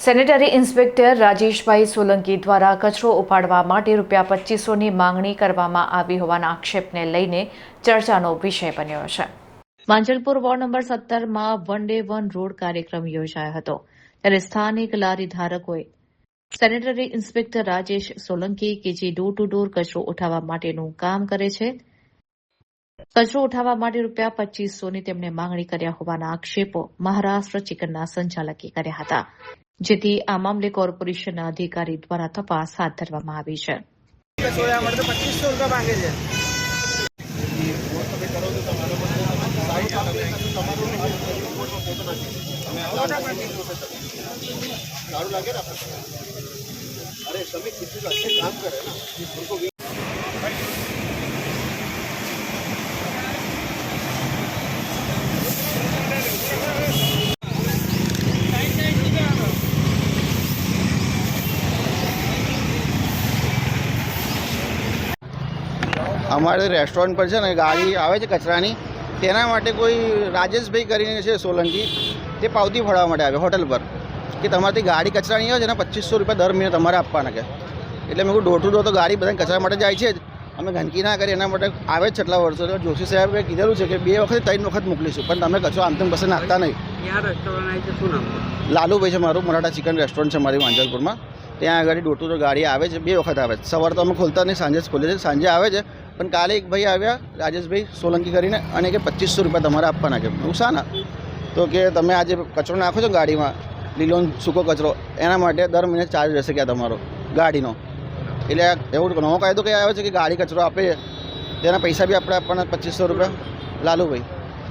Sanitary inspector Rajeshbhai Solanki દ્વારા કચરો ઉપાડવા માટે ₹2500ની માંગણી કરવામાં આવી હોવાના આક્ષેપને લઈને ચર્ચાનો વિષય બન્યો છે। માંજલપુર વોર્ડ નંબર 17માં વન ડે વન રોડ કાર્યક્રમ યોજાયો હતો, ત્યારે સ્થાનિક લારી ધારકોએ સેનેટરી ઇન્સ્પેક્ટર રાજેશ સોલંકી કે જે ડોર ટુ ડોર કચરો ઉઠાવવા માટેનું કામ કરે છે, કચરો ઉઠાવવા માટે ₹2500ની તેમણે માંગણી કર્યા હોવાના આક્ષેપો મહારાષ્ટ્ર ચિકનના સંચાલકે કર્યા હતા, જેથી આ મામલે કોર્પોરેશનના અધિકારી દ્વારા તપાસ હાથ ધરવામાં આવી છે। અમારે રેસ્ટોરન્ટ પર છે ને ગાડી આવે છે કચરાની, તેના માટે કોઈ રાજેશભાઈ કરીને છે સોલંકી, તે પાવતી ફાળવવા માટે આવે હોટલ પર કે તમારાથી ગાડી કચરાની આવે છે ને ₹2500 દર મહિને તમારે આપવાના કે। એટલે મેં કહું ડોર ટુ ડોર તો ગાડી બધા કચરા માટે જાય છે જ, અમે ગંદકી ના કરીએ એના માટે આવે જ કેટલા વર્ષો। એટલે જોશી સાહેબે કીધેલું છે કે 2 વખત 3 વખત મોકલીશું, પણ તમે કચરો આમ તેમ પાસે નાખતા નહીં। લાલુભાઈ છે મારું, મરાઠા ચિકન રેસ્ટોરન્ટ છે મારી માંજલપુરમાં, ત્યાં આગળ ડોર ટુ ડોર ગાડી આવે છે, 2 વખત આવે છે। સવારે તો અમે ખોલતા નહીં, સાંજે જ ખોલીએ છીએ, સાંજે આવે છે। પણ કાલે એક ભાઈ આવ્યા રાજેશભાઈ સોલંકી કરીને અને કે ₹2500 તમારે આપવાના કે હું શાના, તો કે તમે આજે કચરો નાખો છો ગાડીમાં, લીલો સૂકો કચરો, એના માટે દર મહિને ચાર્જ રહેશે કે તમારો ગાડીનો। એટલે એવું નવો કાયદો કઈ આવ્યો છે કે ગાડી કચરો આપે તેના પૈસા બી આપણે આપવાના ₹2500। લાલુભાઈ